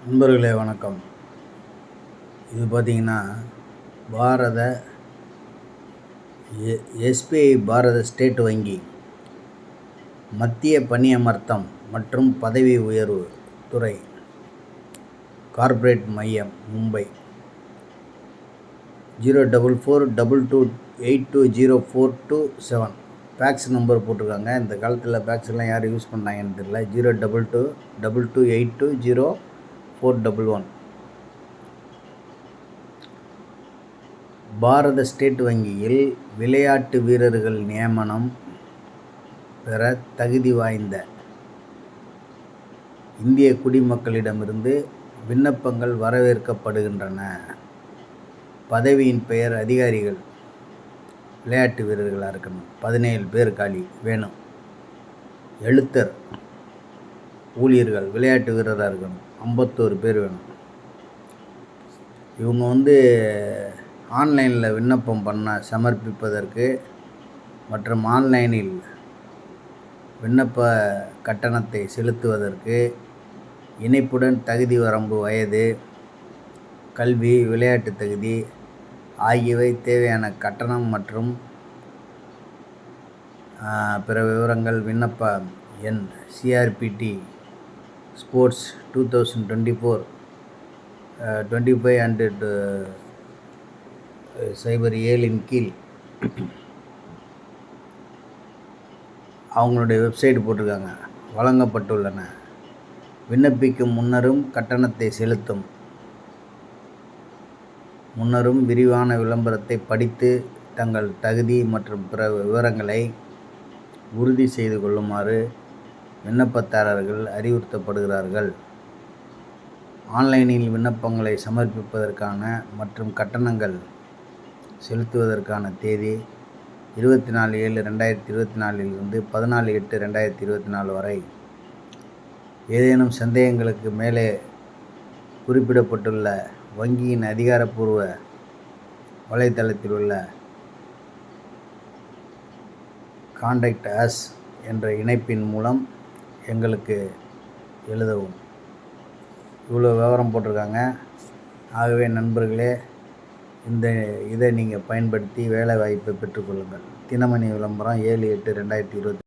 நண்பர்களே வணக்கம். இது பார்த்திங்கன்னா பாரத எஸ்பிஐ பாரத ஸ்டேட் வங்கி மத்திய பணியமர்த்தம் மற்றும் பதவி உயர்வு துறை கார்ப்பரேட் மையம் மும்பை 04422820427 ஃபேக்ஸ் நம்பர் போட்டிருக்காங்க. இந்த காலத்தில் ஃபேக்ஸ்லாம் யார் யூஸ் பண்ணாங்கன்னு தெரியல. 02222820411. பாரத ஸ்டேட் வங்கியில் விளையாட்டு வீரர்கள் நியமனம் பெற தகுதி வாய்ந்த இந்திய குடிமக்களிடமிருந்து விண்ணப்பங்கள் வரவேற்கப்படுகின்றன. பதவியின் பெயர் அதிகாரிகள் விளையாட்டு வீரர்களாக இருக்கணும். 17 பேர் காலி வேணும். எழுத்தர் ஊழியர்கள் விளையாட்டு வீரராக இருக்கணும். 51 பேர் வேணும். இவங்க ஆன்லைனில் விண்ணப்பம் சமர்ப்பிப்பதற்கு மற்றும் ஆன்லைனில் விண்ணப்ப கட்டணத்தை செலுத்துவதற்கு இணைப்புடன் தகுதி வரம்பு, வயது, கல்வி, விளையாட்டு தகுதி ஆகியவை தேவையான கட்டணம் மற்றும் பிற விவரங்கள் விண்ணப்ப எண் CRPT ஸ்போர்ட்ஸ் 2024-25 and 07 கீழ் அவங்களுடைய வெப்சைட் போட்டிருக்காங்க வழங்கப்பட்டுள்ளன. விண்ணப்பிக்கும் முன்னரும் கட்டணத்தை செலுத்தும் முன்னரும் விரிவான விளம்பரத்தை படித்து தங்கள் தகுதி மற்றும் பிற விவரங்களை உறுதி செய்து கொள்ளுமாறு விண்ணப்பதாரர்கள் அறிவுறுத்தப்படுகிறார்கள். ஆன்லைனில் விண்ணப்பங்களை சமர்ப்பிப்பதற்கான மற்றும் கட்டணங்கள் செலுத்துவதற்கான தேதி 24/7/2024 இலிருந்து 14/8/2024 வரை. ஏதேனும் சந்தேகங்களுக்கு மேலே குறிப்பிடப்பட்டுள்ள வங்கியின் அதிகாரப்பூர்வ வலைத்தளத்தில் உள்ள கான்டாக்ட் அஸ் என்ற இணைப்பின் மூலம் எங்களுக்கு எழுதவும். இவ்வளோ விவரம் போட்டிருக்காங்க. ஆகவே நண்பர்களே, இதை நீங்கள் பயன்படுத்தி வேலை வாய்ப்பை பெற்றுக்கொள்ளுங்கள். தினமணி விளம்பரம் 7/8/2024.